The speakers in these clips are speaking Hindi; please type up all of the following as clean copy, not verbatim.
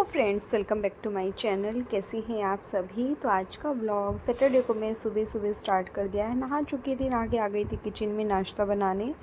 Friends, welcome back to my channel. कैसे हैं आप सभी। तो आज का व्लॉग सैटरडे को मैं सुबह सुबह स्टार्ट कर दिया है। नहा चुकी थी, नहा के आ गई थी किचन में नाश्ता बनाने।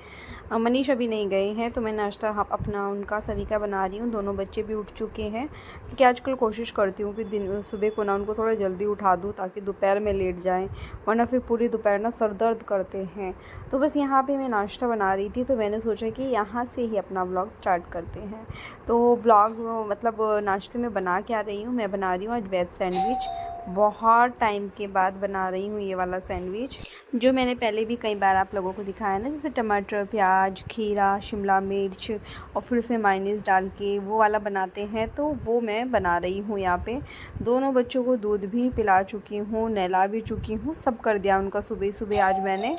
मनीष अभी नहीं गए हैं तो मैं नाश्ता अपना उनका सभी का बना रही हूँ। दोनों बच्चे भी उठ चुके हैं क्योंकि आजकल कोशिश करती हूँ कि दिन सुबह को ना उनको थोड़ा जल्दी उठा दूँ ताकि दोपहर में लेट जाएँ, वरना फिर पूरी दोपहर ना सर दर्द करते हैं। तो बस यहाँ पर मैं नाश्ता बना रही थी तो मैंने सोचा कि यहाँ से ही अपना व्लॉग स्टार्ट करते हैं। तो व्लॉग मतलब नाश्ते में बना क्या रही हूँ, मैं बना रही हूँ आज वेज सैंडविच। बहुत टाइम के बाद बना रही हूँ ये वाला सैंडविच, जो मैंने पहले भी कई बार आप लोगों को दिखाया ना, जैसे टमाटर, प्याज, खीरा, शिमला मिर्च और फिर उसमें मायोनीज़ डाल के वो वाला बनाते हैं। तो वो मैं बना रही हूँ यहाँ पे। दोनों बच्चों को दूध भी पिला चुकी हूँ, नहला भी चुकी हूँ, सब कर दिया उनका सुबह सुबह आज मैंने।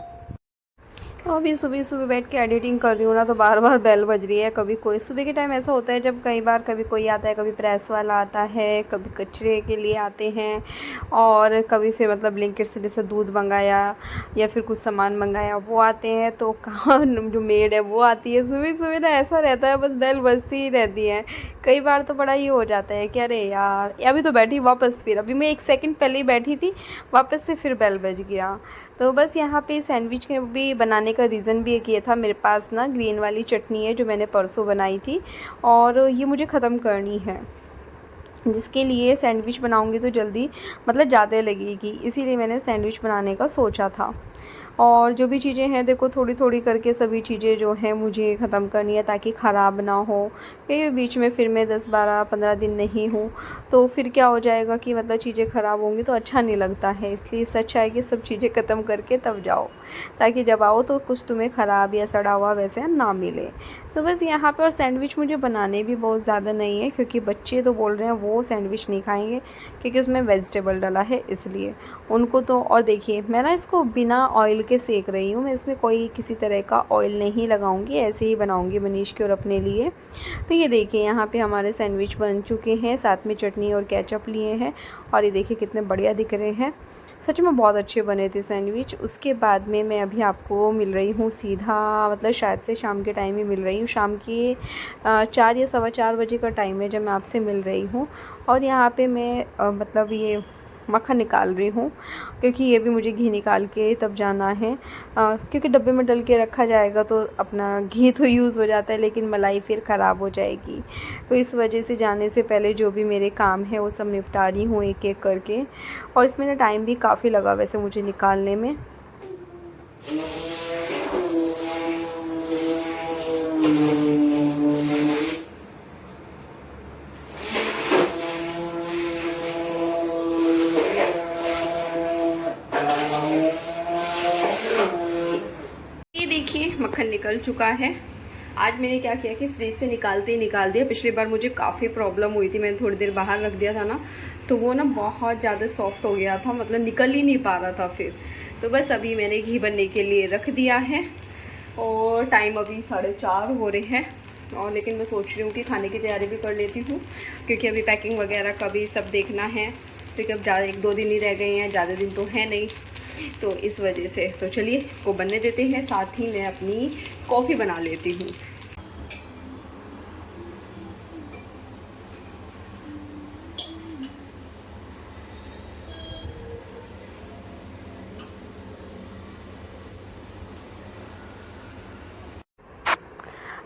तो अभी सुबह सुबह बैठ के एडिटिंग कर रही हूँ ना, तो बार बार बेल बज रही है। कभी कोई सुबह के टाइम ऐसा होता है जब कई बार कभी कोई आता है, कभी प्रेस वाला आता है, कभी कचरे के लिए आते हैं, और कभी फिर मतलब ब्लिंकिट से जैसे दूध मंगाया या फिर कुछ सामान मंगाया वो आते हैं। तो कहाँ जो मेड है वो आती है। सुबह सुबह ना ऐसा रहता है, बस बेल बजती ही रहती है। कई बार तो बड़ा ही हो जाता है कि अरे यार, अभी तो बैठी वापस, फिर अभी मैं 1 सेकंड पहले ही बैठी थी, वापस से फिर बेल बज गया। तो बस यहाँ पे सैंडविच के भी बनाने का रीज़न भी एक ये था, मेरे पास ना ग्रीन वाली चटनी है जो मैंने परसों बनाई थी और ये मुझे ख़त्म करनी है, जिसके लिए सैंडविच बनाऊंगी तो जल्दी मतलब ज़्यादा लगेगी, इसीलिए मैंने सैंडविच बनाने का सोचा था। और जो भी चीज़ें हैं देखो, थोड़ी थोड़ी करके सभी चीज़ें जो हैं मुझे ख़त्म करनी है ताकि ख़राब ना हो, क्योंकि बीच में फिर मैं 10-12-15 दिन नहीं हूँ तो फिर क्या हो जाएगा कि मतलब चीज़ें ख़राब होंगी तो अच्छा नहीं लगता है। इसलिए इससे अच्छा है कि सब चीज़ें ख़त्म करके तब जाओ, ताकि जब आओ तो कुछ तुम्हें ख़राब या सड़ा हुआ वैसे ना मिले। तो बस यहाँ पर सैंडविच मुझे बनाने भी बहुत ज़्यादा नहीं है, क्योंकि बच्चे तो बोल रहे हैं वो सैंडविच नहीं खाएंगे क्योंकि उसमें वेजिटेबल डाला है, इसलिए उनको तो। और देखिए मैं ना इसको बिना ऑयल के सेक रही हूँ, मैं इसमें कोई किसी तरह का ऑयल नहीं लगाऊंगी, ऐसे ही बनाऊंगी मनीष के और अपने लिए। तो ये देखिए यहाँ पे हमारे सैंडविच बन चुके हैं, साथ में चटनी और केचप लिए हैं, और ये देखिए कितने बढ़िया दिख रहे हैं। सच में बहुत अच्छे बने थे सैंडविच। उसके बाद में मैं अभी आपको मिल रही हूँ सीधा, मतलब शायद से शाम के टाइम ही मिल रही हूँ। शाम के 4 या 4:15 बजे का टाइम है जब मैं आपसे मिल रही हूँ। और यहाँ पे मैं मतलब ये मक्खन निकाल रही हूँ, क्योंकि ये भी मुझे घी निकाल के तब जाना है, क्योंकि डब्बे में डल के रखा जाएगा तो अपना घी तो यूज़ हो जाता है लेकिन मलाई फिर ख़राब हो जाएगी। तो इस वजह से जाने से पहले जो भी मेरे काम है वो सब निपटा रही हूँ एक एक करके। और इसमें ना टाइम भी काफ़ी लगा वैसे मुझे निकालने में। ये देखिए मक्खन निकल चुका है। आज मैंने क्या किया कि फ्रिज से निकालते ही निकाल दिया। पिछली बार मुझे काफ़ी प्रॉब्लम हुई थी, मैंने थोड़ी देर बाहर रख दिया था ना, तो वो ना बहुत ज़्यादा सॉफ्ट हो गया था, मतलब निकल ही नहीं पा रहा था फिर। तो बस अभी मैंने घी बनने के लिए रख दिया है, और टाइम अभी 4:30 हो रहे हैं। और लेकिन मैं सोच रही हूँ कि खाने की तैयारी भी कर लेती हूँ, क्योंकि अभी पैकिंग वगैरह का भी सब देखना है, क्योंकि अब ज़्यादा 1-2 दिन ही रह गए हैं, ज़्यादा दिन तो है नहीं, तो इस वजह से। तो चलिए इसको बनने देते हैं, साथ ही मैं अपनी कॉफ़ी बना लेती हूँ।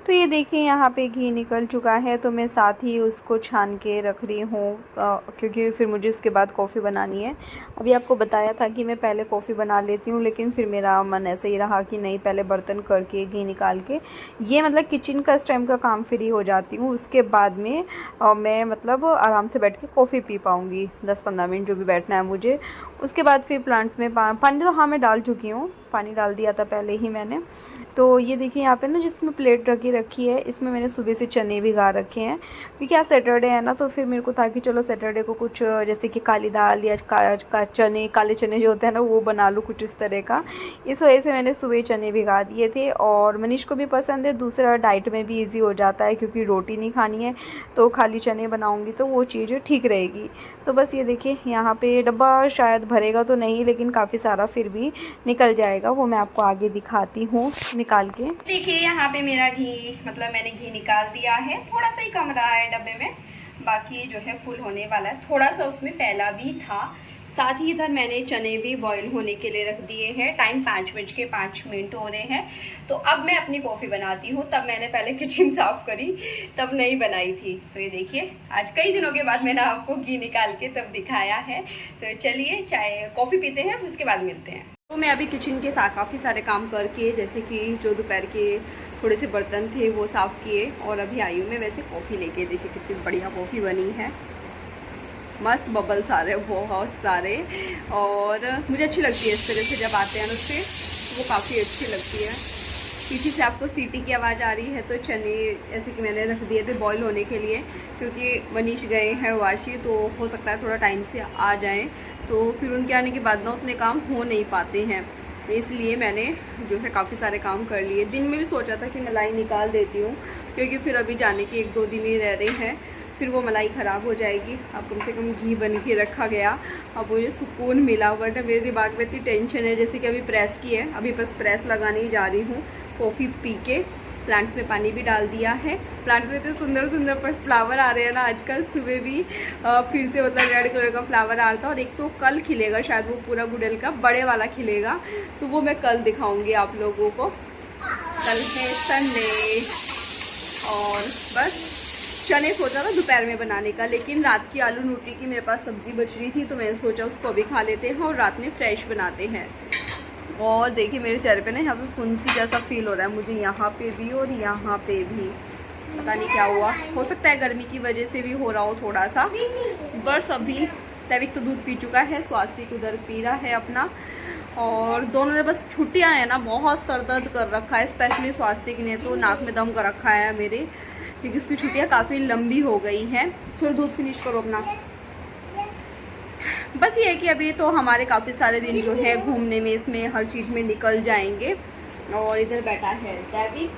तो ये देखिए यहाँ पे घी निकल चुका है, तो मैं साथ ही उसको छान के रख रही हूँ, क्योंकि फिर मुझे उसके बाद कॉफ़ी बनानी है। अभी आपको बताया था कि मैं पहले कॉफ़ी बना लेती हूँ, लेकिन फिर मेरा मन ऐसे ही रहा कि नहीं, पहले बर्तन करके घी निकाल के ये मतलब किचन का इस टाइम का काम फ्री हो जाती हूँ। उसके बाद में मैं मतलब आराम से बैठ के कॉफ़ी पी पाऊँगी, 10-15 मिनट जो भी बैठना है मुझे। उसके बाद फिर प्लांट्स में पानी तो हाँ मैं डाल चुकी हूँ, पानी डाल दिया था पहले ही मैंने। तो ये देखिए यहाँ पे ना जिसमें प्लेट रखी है, इसमें मैंने सुबह से चने भिगा रखे हैं, क्योंकि आज सैटरडे है ना, तो फिर मेरे को था कि चलो सैटरडे को कुछ जैसे कि काली दाल या चने, काले चने जो होते हैं ना, वो बना लूँ कुछ इस तरह का। इस वजह से मैंने सुबह चने भिगा दिए थे, और मनीष को भी पसंद है। दूसरा डाइट में भी ईजी हो जाता है, क्योंकि रोटी नहीं खानी है तो खाली चने बनाऊँगी तो वो चीज़ ठीक रहेगी। तो बस ये देखिए यहाँ पे डब्बा शायद भरेगा तो नहीं, लेकिन काफ़ी सारा फिर भी निकल जाएगा, वो मैं आपको आगे दिखाती हूँ निकाल के। देखिए यहाँ पे मेरा घी, मतलब मैंने घी निकाल दिया है, थोड़ा सा ही कम रहा है डब्बे में, बाकी जो है फुल होने वाला है, थोड़ा सा उसमें पहला भी था। साथ ही इधर मैंने चने भी बॉईल होने के लिए रख दिए हैं। टाइम 5:05 हो रहे हैं। तो अब मैं अपनी कॉफ़ी बनाती हूँ। तब मैंने पहले किचन साफ़ करी, तब नहीं बनाई थी। तो ये देखिए, आज कई दिनों के बाद मैंने आपको घी निकाल के तब दिखाया है। तो चलिए चाय कॉफ़ी पीते हैं, फिर उसके बाद मिलते हैं। तो मैं अभी किचन के साथ काफ़ी सारे काम करके, जैसे कि जो दोपहर के थोड़े से बर्तन थे वो साफ़ किए, और अभी आई हूँ मैं वैसे कॉफ़ी लेके। देखिए कितनी बढ़िया कॉफ़ी बनी है, मस्त बबल्स आ रहे हैं बहुत सारे, और मुझे अच्छी लगती है इस तरह से जब आते हैं ना उससे, तो वो काफ़ी अच्छी लगती है। पीछे से आपको सीटी की आवाज़ आ रही है। तो चने ऐसे कि मैंने रख दिए थे बॉईल होने के लिए, क्योंकि मनीष गए हैं वाशी, तो हो सकता है थोड़ा टाइम से आ जाएं, तो फिर उनके आने के बाद ना उतने काम हो नहीं पाते हैं। इसलिए मैंने जो है काफ़ी सारे काम कर लिए। दिन में भी सोचा था कि मलाई निकाल देती हूँ, क्योंकि फिर अभी जाने के 1-2 दिन ही रह रहे हैं, फिर वो मलाई ख़राब हो जाएगी। अब कम से कम घी बन के रखा गया, अब मुझे सुकून मिला। वरना मेरे दिमाग में इतनी टेंशन है। जैसे कि अभी प्रेस की है, अभी बस प्रेस लगाने ही जा रही हूँ कॉफ़ी पी के। प्लांट्स में पानी भी डाल दिया है। प्लांट्स में इतने सुंदर सुंदर फ्लावर आ रहे हैं ना आजकल। सुबह भी फिर से मतलब रेड कलर का फ्लावर आ रहा था, और एक तो कल खिलेगा शायद, वो पूरा गुड़हल का बड़े वाला खिलेगा, तो वो मैं कल दिखाऊंगी आप लोगों को। कल है संडे, और बस चने सोचा था दोपहर में बनाने का, लेकिन रात की आलू न्यूट्री की मेरे पास सब्ज़ी बच रही थी, तो मैंने सोचा उसको अभी खा लेते हैं और रात में फ्रेश बनाते हैं। और देखिए मेरे चेहरे पे ना यहाँ पे फुंसी जैसा फील हो रहा है मुझे, यहाँ पे भी और यहाँ पे भी, पता नहीं क्या हुआ। हो सकता है गर्मी की वजह से भी हो रहा हो थोड़ा सा। बस अभी तैविक तो दूध पी चुका है, स्वास्तिक उधर पी रहा है अपना, और दोनों ने बस छुट्टियाँ हैं ना, बहुत सर दर्द कर रखा है। स्पेशली स्वास्तिक ने तो नाक में दम कर रखा है मेरे, क्योंकि उसकी छुट्टियाँ काफ़ी लंबी हो गई हैं। चलो दूध फिनिश करो अपना। बस ये है कि अभी तो हमारे काफ़ी सारे दिन जो है घूमने में, इसमें हर चीज़ में निकल जाएंगे। और इधर बैठा है दैविक,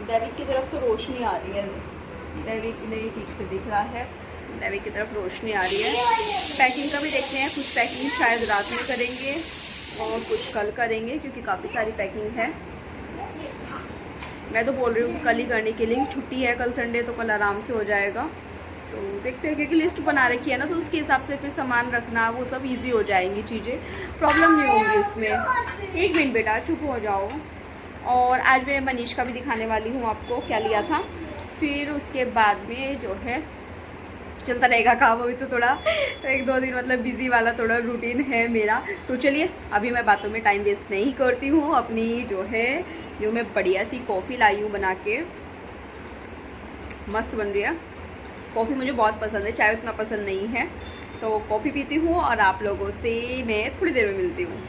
दैविक की तरफ तो रोशनी आ रही है, दैविक नहीं ठीक से दिख रहा है, दैविक की तरफ रोशनी आ रही है। पैकिंग का भी देखते हैं, कुछ पैकिंग शायद रात में करेंगे और कुछ कल करेंगे, क्योंकि काफ़ी सारी पैकिंग है। मैं तो बोल रही हूँ कि कल ही करने के लिए, छुट्टी है कल संडे, तो कल आराम से हो जाएगा। तो देखते हैं, क्योंकि लिस्ट बना रखी है ना, तो उसके हिसाब से फिर सामान रखना वो सब इजी हो जाएंगी चीज़ें, प्रॉब्लम नहीं होगी इसमें। 1 मिनट बेटा चुप हो जाओ। और आज मैं मनीष का भी दिखाने वाली हूँ आपको क्या लिया था। फिर उसके बाद में जो है चलता रहेगा काम। अभी तो थोड़ा 1-2 दिन मतलब बिजी वाला थोड़ा रूटीन है मेरा। तो चलिए अभी मैं बातों में टाइम वेस्ट नहीं करती हूँ। अपनी जो मैं बढ़िया सी कॉफ़ी लाई हूँ बना के, मस्त बन रही है कॉफ़ी, मुझे बहुत पसंद है, चाय उतना पसंद नहीं है। तो कॉफ़ी पीती हूँ और आप लोगों से मैं थोड़ी देर में मिलती हूँ।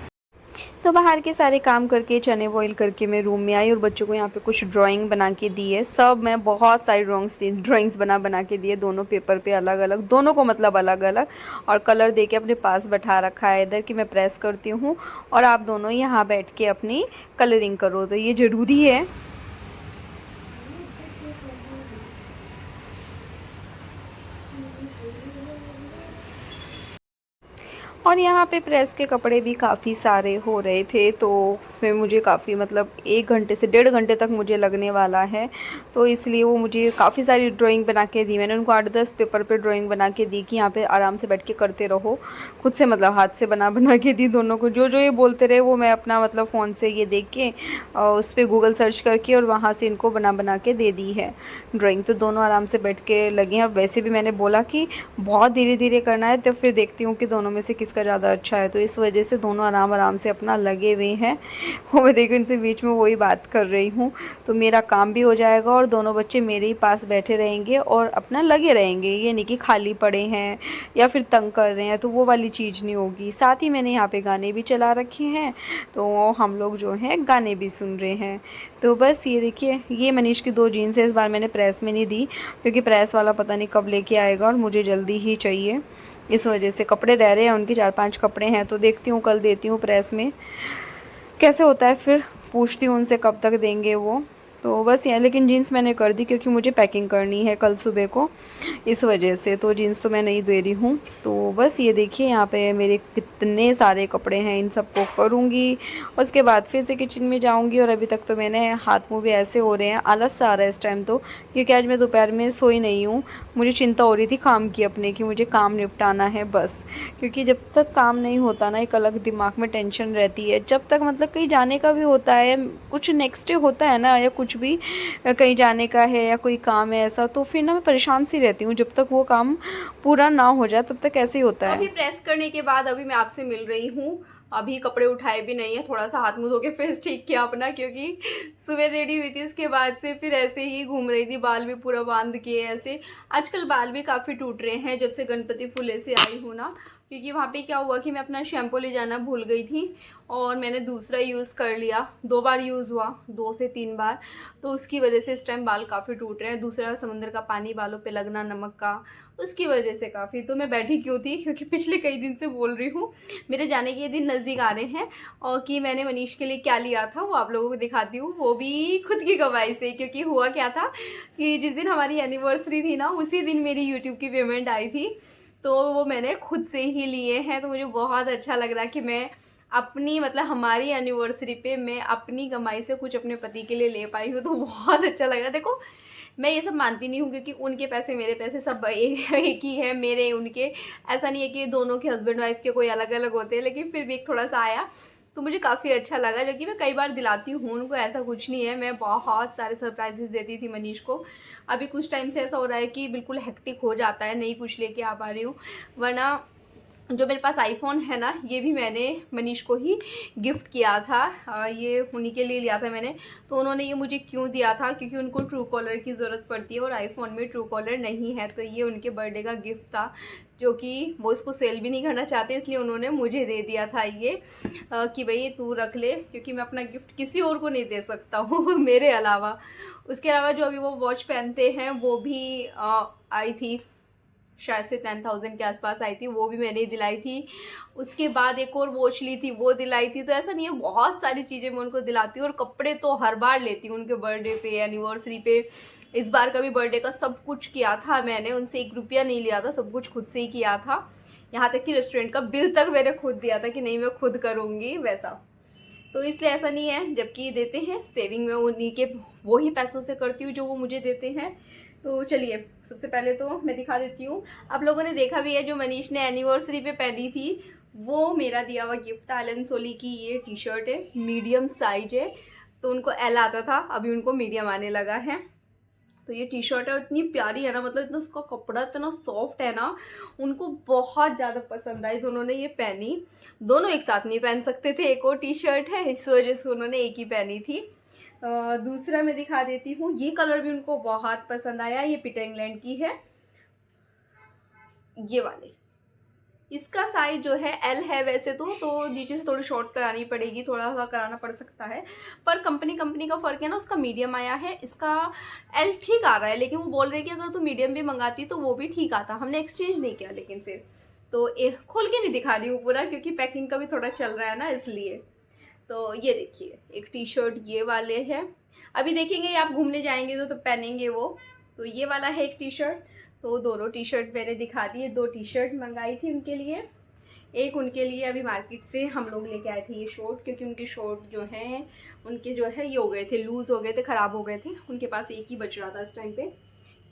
तो बाहर के सारे काम करके, चने बॉईल करके मैं रूम में आई, और बच्चों को यहाँ पे कुछ ड्राइंग बना के दी है। सब मैं बहुत सारी ड्राइंग्स बना के दिए, दोनों पेपर पे अलग अलग, दोनों को मतलब अलग अलग, और कलर दे के अपने पास बैठा रखा है इधर कि मैं प्रेस करती हूँ और आप दोनों यहाँ बैठ के अपनी कलरिंग करो। तो ये ज़रूरी है। और यहाँ पे प्रेस के कपड़े भी काफ़ी सारे हो रहे थे, तो उसमें मुझे काफ़ी मतलब 1 घंटे से 1.5 घंटे तक मुझे लगने वाला है। तो इसलिए वो मुझे काफ़ी सारी ड्राइंग बना के दी। मैंने उनको 8-10 पेपर पे ड्राइंग बना के दी कि यहाँ पे आराम से बैठ के करते रहो। खुद से मतलब हाथ से बना के दी दोनों को। जो जो ये बोलते रहे वो मैं अपना मतलब फ़ोन से ये देख के उस पर गूगल सर्च करके और वहाँ से इनको बना के दे दी है ड्राइंग। तो दोनों आराम से बैठ के लगे हैं। वैसे भी मैंने बोला कि बहुत धीरे धीरे करना है, तो फिर देखती हूँ कि दोनों में से किसका ज़्यादा अच्छा है। तो इस वजह से दोनों आराम से अपना लगे हुए हैं। और मैं देखो इनसे बीच में वही बात कर रही हूँ, तो मेरा काम भी हो जाएगा और दोनों बच्चे मेरे ही पास बैठे रहेंगे और अपना लगे रहेंगे। ये नहीं कि खाली पड़े हैं या फिर तंग कर रहे हैं, तो वो वाली चीज़ नहीं होगी। साथ ही मैंने यहाँ पे गाने भी चला रखे हैं, तो हम लोग जो हैं गाने भी सुन रहे हैं। तो बस ये देखिए, ये मनीष की 2 जीन्स है। इस बार मैंने प्रेस में नहीं दी, क्योंकि प्रेस वाला पता नहीं कब लेके आएगा और मुझे जल्दी ही चाहिए। इस वजह से कपड़े रह रहे हैं उनके, 4-5 कपड़े हैं, तो देखती हूँ कल देती हूँ प्रेस में, कैसे होता है फिर पूछती हूँ उनसे कब तक देंगे वो। तो बस यहाँ, लेकिन जीन्स मैंने कर दी क्योंकि मुझे पैकिंग करनी है कल सुबह को, इस वजह से तो जीन्स तो मैं नहीं दे रही हूँ। तो बस ये देखिए यहाँ पे मेरे कितने सारे कपड़े हैं, इन सबको करूँगी, उसके बाद फिर से किचन में जाऊँगी। और अभी तक तो मैंने हाथ मुँह भी ऐसे हो रहे हैं, आलस सा आ रहा है इस टाइम तो, क्योंकि आज मैं दोपहर में सोई नहीं हूँ। मुझे चिंता हो रही थी काम की अपने, कि मुझे काम निपटाना है बस, क्योंकि जब तक काम नहीं होता ना, एक अलग दिमाग में टेंशन रहती है। जब तक मतलब कहीं जाने का भी होता है, कुछ नेक्स्ट डे होता है ना, या कुछ भी कहीं जाने का है या कोई काम है ऐसा, तो फिर ना मैं परेशान सी रहती हूँ। जब तक वो काम पूरा ना हो जाए तब तक ऐसे ही होता है। अभी प्रेस करने के बाद अभी मैं आपसे मिल रही हूँ। अभी कपड़े उठाए भी नहीं है, थोड़ा सा हाथ मुँह धो के फेस ठीक किया अपना, क्योंकि सुबह रेडी हुई थी, उसके बाद से फिर ऐसे ही घूम रही थी, बाल भी पूरा बांध किए ऐसे। आजकल बाल भी काफ़ी टूट रहे हैं जब से गणपति फूले से आई हूँ ना, क्योंकि वहाँ पे क्या हुआ कि मैं अपना शैम्पू ले जाना भूल गई थी और मैंने दूसरा यूज़ कर लिया। 2 बार यूज़ हुआ, 2 से 3 बार, तो उसकी वजह से इस टाइम बाल काफ़ी टूट रहे हैं। दूसरा समंदर का पानी बालों पे लगना, नमक का, उसकी वजह से काफ़ी। तो मैं बैठी क्यों थी, क्योंकि पिछले कई दिन से बोल रही हूँ मेरे जाने के दिन नज़दीक आ रहे हैं, और कि मैंने मनीष के लिए क्या लिया था वो आप लोगों को दिखाती हूँ, वो भी खुद की कमाई से। क्योंकि हुआ क्या था कि जिस दिन हमारी एनिवर्सरी थी ना, उसी दिन मेरी यूट्यूब की पेमेंट आई थी, तो वो मैंने खुद से ही लिए हैं। तो मुझे बहुत अच्छा लग रहा है कि मैं अपनी मतलब हमारी एनिवर्सरी पे मैं अपनी कमाई से कुछ अपने पति के लिए ले पाई हूँ, तो बहुत अच्छा लग रहा है। देखो मैं ये सब मानती नहीं हूँ, क्योंकि उनके पैसे मेरे पैसे सब एक ही है, मेरे उनके, ऐसा नहीं है कि दोनों के हस्बैंड वाइफ के कोई अलग अलग होते हैं, लेकिन फिर भी एक थोड़ा सा आया तो मुझे काफ़ी अच्छा लगा। जो कि मैं कई बार दिलाती हूँ उनको, ऐसा कुछ नहीं है, मैं बहुत सारे सरप्राइजेस देती थी मनीष को। अभी कुछ टाइम से ऐसा हो रहा है कि बिल्कुल हेक्टिक हो जाता है, नहीं कुछ लेके आ पा रही हूँ। वरना जो मेरे पास आईफोन है ना, ये भी मैंने मनीष को ही गिफ्ट किया था, ये उन्हीं के लिए लिया था मैंने। तो उन्होंने ये मुझे क्यों दिया था, क्योंकि उनको ट्रू कॉलर की ज़रूरत पड़ती है और आईफोन में ट्रू कॉलर नहीं है, तो ये उनके बर्थडे का गिफ्ट था, जो कि वो इसको सेल भी नहीं करना चाहते, इसलिए उन्होंने मुझे दे दिया था ये, कि भाई तू रख ले, क्योंकि मैं अपना गिफ्ट किसी और को नहीं दे सकता हूँ मेरे अलावा। उसके अलावा जो अभी वो वॉच पहनते हैं वो भी आई थी, शायद से 10,000 के आसपास आई थी, वो भी मैंने दिलाई थी। उसके बाद एक और वॉच ली थी, वो दिलाई थी। तो ऐसा नहीं है, बहुत सारी चीज़ें मैं उनको दिलाती हूँ, और कपड़े तो हर बार लेती हूँ उनके बर्थडे पे, एनिवर्सरी पे। इस बार का भी बर्थडे का सब कुछ किया था मैंने, उनसे 1 रुपया नहीं लिया था, सब कुछ खुद से ही किया था। यहाँ तक कि रेस्टोरेंट का बिल तक मैंने खुद दिया था, कि नहीं मैं खुद करूँगी वैसा। तो इसलिए ऐसा नहीं है, जबकि देते हैं सेविंग में उन्हीं के वो ही पैसों से करती हूँ जो वो मुझे देते हैं। तो चलिए सबसे पहले तो मैं दिखा देती हूँ। आप लोगों ने देखा भी है, जो मनीष ने एनिवर्सरी पे पहनी थी वो मेरा दिया हुआ गिफ्ट था। एलन सोली की ये टी शर्ट है, मीडियम साइज है, तो उनको एल आता था, अभी उनको मीडियम आने लगा है। तो ये टी शर्ट है, इतनी प्यारी है ना, मतलब इतना उसका कपड़ा इतना सॉफ्ट है ना, उनको बहुत ज़्यादा पसंद आई। तो उन्होंने ये पहनी, दोनों एक साथ नहीं पहन सकते थे, एक और टी शर्ट है, इस वजह से उन्होंने एक ही पहनी थी। दूसरा मैं दिखा देती हूँ, ये कलर भी उनको बहुत पसंद आया, ये पीटर इंग्लैंड की है, ये वाली। इसका साइज जो है एल है वैसे तो नीचे से थोड़ी शॉर्ट करानी पड़ेगी, थोड़ा सा कराना पड़ सकता है, पर कंपनी का फ़र्क है ना, उसका मीडियम आया है, इसका एल ठीक आ रहा है। लेकिन वो बोल रहे हैं कि अगर तू मीडियम भी मंगाती तो वो भी ठीक आता, हमने एक्सचेंज नहीं किया। लेकिन फिर तो खोल के नहीं दिखा रही हूँ पूरा, क्योंकि पैकिंग का भी थोड़ा चल रहा है ना, इसलिए। तो ये देखिए एक टी शर्ट ये वाले हैं, अभी देखेंगे आप घूमने जाएंगे तो पहनेंगे वो। तो ये वाला है एक टी शर्ट, तो दोनों टी शर्ट मैंने दिखा दिए। 2 टी शर्ट मंगाई थी उनके लिए, एक उनके लिए अभी मार्केट से हम लोग लेके आए थे ये शॉर्ट, क्योंकि उनके शॉर्ट जो हैं उनके जो है ये हो गए थे, लूज़ हो गए थे, ख़राब हो गए थे, उनके पास एक ही बच रहा था इस टाइम पे।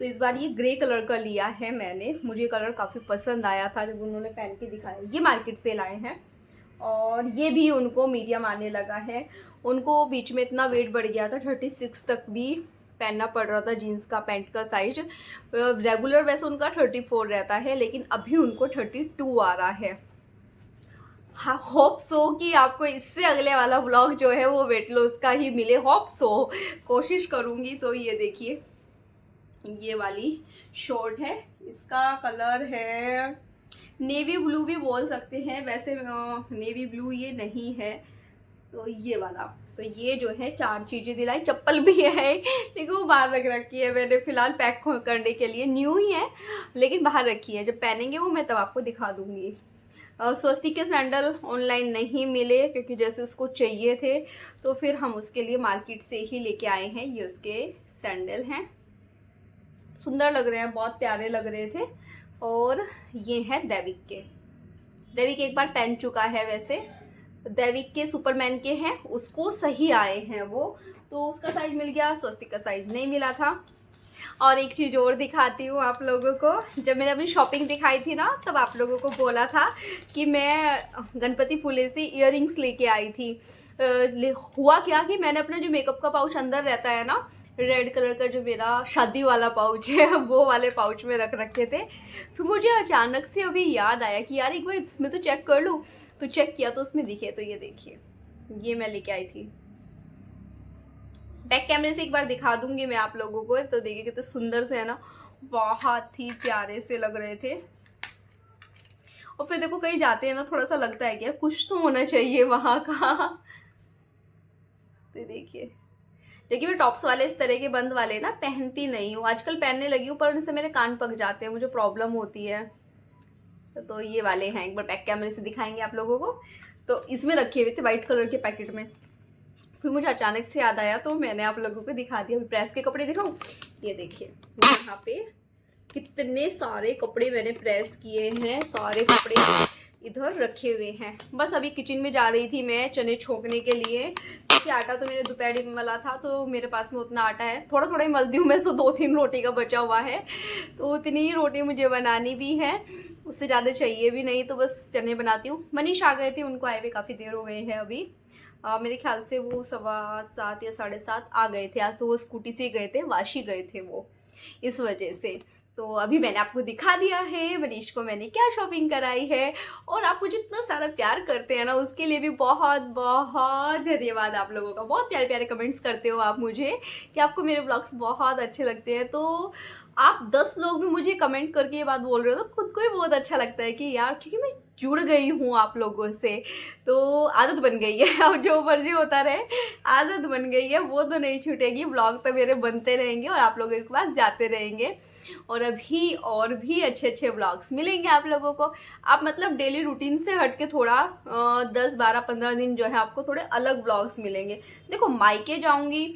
तो इस बार ये ग्रे कलर का लिया है मैंने, मुझे कलर काफ़ी पसंद आया था जब उन्होंने पहन के दिखाया। ये मार्केट से लाए हैं, और ये भी उनको मीडियम आने लगा है। उनको बीच में इतना वेट बढ़ गया था, 36 तक भी पहनना पड़ रहा था जीन्स का पैंट का साइज। रेगुलर वैसे उनका 34 रहता है, लेकिन अभी उनको 32 आ रहा है। हाँ, होप सो कि आपको इससे अगले वाला व्लॉग जो है वो वेट लॉस का ही मिले, होप सो, कोशिश करूँगी। तो ये देखिए ये वाली शॉर्ट है, इसका कलर है नेवी ब्लू भी बोल सकते हैं, वैसे नेवी ब्लू ये नहीं है। तो ये वाला, तो ये जो है 4 चीज़ें दिलाई, चप्पल भी है लेकिन वो बाहर रख रखी है मैंने फ़िलहाल पैक करने के लिए, न्यू ही है लेकिन बाहर रखी है, जब पहनेंगे वो मैं तब आपको दिखा दूँगी। स्वस्तिक के सैंडल ऑनलाइन नहीं मिले क्योंकि जैसे उसको चाहिए थे, तो फिर हम उसके लिए मार्केट से ही लेके आए हैं। ये उसके सैंडल हैं, सुंदर लग रहे हैं, बहुत प्यारे लग रहे थे। और ये है दैविक के। दैविक एक बार पहन चुका है, वैसे दैविक के सुपरमैन के हैं, उसको सही आए हैं वो, तो उसका साइज मिल गया, स्वस्तिक का साइज नहीं मिला था। और एक चीज़ और दिखाती हूँ आप लोगों को। जब मैंने अपनी शॉपिंग दिखाई थी ना, तब आप लोगों को बोला था कि मैं गणपति फूले से इयररिंग्स लेके आई थी। हुआ क्या कि मैंने अपना जो मेकअप का पाउच अंदर रहता है ना, रेड कलर का जो मेरा शादी वाला पाउच है, वो वाले पाउच में रख रखे थे। फिर मुझे अचानक से अभी याद आया कि यार एक बार इसमें तो चेक कर लूँ, तो चेक किया तो उसमें दिखे, तो ये देखिए, ये मैं लेके आई थी। बैक कैमरे से एक बार दिखा दूंगी मैं आप लोगों को, तो देखिए कितने सुंदर से है ना, बहुत ही प्यारे से लग रहे थे। और फिर देखो कहीं जाते हैं ना, थोड़ा सा लगता है कि कुछ तो होना चाहिए वहाँ का। तो देखिए, देखिए मैं टॉप्स वाले इस तरह के बंद वाले ना पहनती नहीं हूँ, आजकल पहनने लगी हूँ, पर उनसे मेरे कान पक जाते हैं, मुझे प्रॉब्लम होती है। तो ये वाले हैं, एक बार बैक कैमरे से दिखाएंगे आप लोगों को। तो इसमें रखे हुए थे वाइट कलर के पैकेट में, फिर मुझे अचानक से याद आया तो मैंने आप लोगों को दिखा दिया। अभी प्रेस के कपड़े दिखाऊं, ये देखिए यहाँ पे कितने सारे कपड़े मैंने प्रेस किए हैं, सारे कपड़े इधर रखे हुए हैं। बस अभी किचन में जा रही थी मैं चने छोंकने के लिए, क्योंकि आटा तो मेरे दोपहर में मला था, तो मेरे पास में उतना आटा है, थोड़ा थोड़ा ही मलती हूँ मैं, तो 2-3 रोटी का बचा हुआ है, तो उतनी ही रोटी मुझे बनानी भी है, उससे ज़्यादा चाहिए भी नहीं, तो बस चने बनाती हूँ। मनीष आ गए थे, उनको आए हुए काफ़ी देर हो गए हैं अभी। मेरे ख्याल से वो 7:15 या 7:30 आ गए थे आज, तो वो स्कूटी से गए थे, वाशी गए थे वो, इस वजह से। तो अभी मैंने आपको दिखा दिया है मनीष को मैंने क्या शॉपिंग कराई है। और आप मुझे इतना सारा प्यार करते हैं ना, उसके लिए भी बहुत बहुत धन्यवाद आप लोगों का। बहुत प्यारे प्यारे कमेंट्स करते हो आप मुझे कि आपको मेरे ब्लॉग्स बहुत अच्छे लगते हैं। तो आप 10 लोग भी मुझे कमेंट करके ये बात बोल रहे हो, तो खुद को ही बहुत अच्छा लगता है कि यार, क्योंकि मैं जुड़ गई हूँ आप लोगों से, तो आदत बन गई है। अब जो मर्जी होता रहे, आदत बन गई है, वो तो नहीं छूटेगी। ब्लॉग तो मेरे बनते रहेंगे और आप लोगों के पास जाते रहेंगे, और अभी और भी अच्छे अच्छे ब्लॉग्स मिलेंगे आप लोगों को। आप मतलब डेली रूटीन से हट के थोड़ा 10-12-15 दिन जो है आपको थोड़े अलग ब्लॉग्स मिलेंगे। देखो मायके जाऊँगी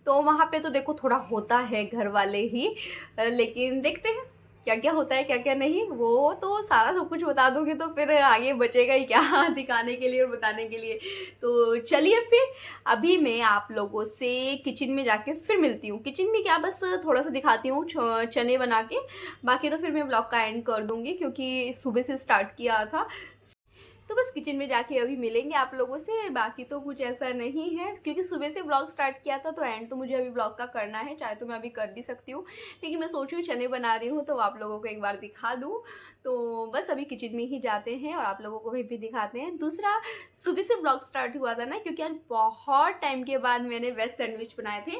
तो वहाँ पे तो देखो थोड़ा होता है घर वाले ही, लेकिन देखते हैं क्या क्या होता है क्या क्या नहीं, वो तो सारा सब कुछ बता दूंगी तो फिर आगे बचेगा ही क्या दिखाने के लिए और बताने के लिए। तो चलिए फिर अभी मैं आप लोगों से किचन में जाके फिर मिलती हूँ। किचन में क्या, बस थोड़ा सा दिखाती हूँ चने बना के, बाकी तो फिर मैं ब्लॉग का एंड कर दूंगी क्योंकि सुबह से स्टार्ट किया था। तो बस किचन में जाके अभी मिलेंगे आप लोगों से, बाकी तो कुछ ऐसा नहीं है क्योंकि सुबह से ब्लॉग स्टार्ट किया था, तो एंड तो मुझे अभी ब्लॉग का करना है, चाहे तो मैं अभी कर भी सकती हूँ, लेकिन मैं सोच रही हूँ चने बना रही हूँ तो आप लोगों को एक बार दिखा दूँ। तो बस अभी किचन में ही जाते हैं और आप लोगों को भी दिखाते हैं। दूसरा, सुबह से ब्लॉग स्टार्ट हुआ था ना क्योंकि आज बहुत टाइम के बाद मैंने वेज सैंडविच बनाए थे।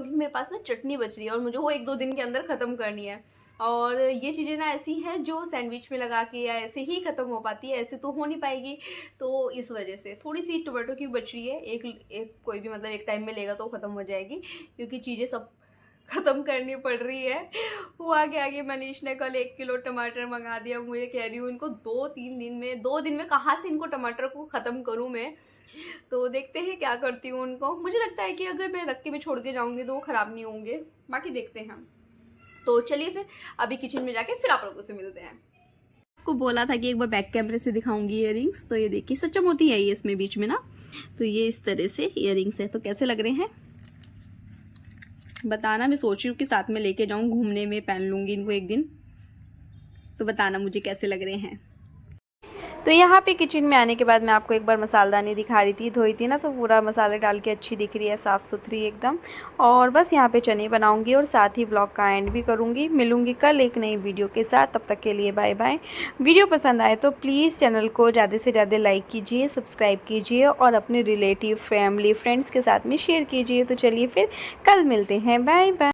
मेरे पास ना चटनी बच रही है और मुझे वो 1-2 दिन के अंदर ख़त्म करनी है, और ये चीज़ें ना ऐसी हैं जो सैंडविच में लगा के या ऐसे ही ख़त्म हो पाती है, ऐसे तो हो नहीं पाएगी। तो इस वजह से थोड़ी सी टोमेटो की बच रही है, एक कोई भी मतलब एक टाइम में लेगा तो ख़त्म हो जाएगी, क्योंकि चीज़ें सब ख़त्म करनी पड़ रही है। वो आगे मनीष ने कल 1 किलो टमाटर मंगा दिया, मुझे कह रही हूँ इनको 2 दिन में कहाँ से इनको टमाटर को ख़त्म करूँ मैं। तो देखते हैं क्या करती हूँ उनको। मुझे लगता है कि अगर मैं रख के भी छोड़ के जाऊँगी तो वो ख़राब नहीं होंगे, बाकी देखते हैं। तो चलिए फिर अभी किचन में जाके फिर आप लोगों से मिलते हैं। आपको बोला था कि एक बार बैक कैमरे से दिखाऊंगी इयररिंग्स, तो ये देखिए सच्चा मोती है ये इसमें बीच में ना, तो ये इस तरह से इयररिंग्स है। तो कैसे लग रहे हैं बताना, मैं सोच रही हूँ कि साथ में लेके जाऊँ घूमने में, पहन लूँगी इनको एक दिन, तो बताना मुझे कैसे लग रहे हैं। तो यहाँ पे किचन में आने के बाद मैं आपको एक बार मसालदानी दिखा रही थी, धोई थी ना, तो पूरा मसाले डाल के अच्छी दिख रही है, साफ़ सुथरी एकदम। और बस यहाँ पे चने बनाऊंगी और साथ ही ब्लॉग का एंड भी करूँगी। मिलूँगी कल एक नई वीडियो के साथ, तब तक के लिए बाय बाय। वीडियो पसंद आए तो प्लीज़ चैनल को ज़्यादा से ज़्यादा लाइक कीजिए, सब्सक्राइब कीजिए और अपने रिलेटिव, फैमिली, फ्रेंड्स के साथ में शेयर कीजिए। तो चलिए फिर कल मिलते हैं, बाय बाय।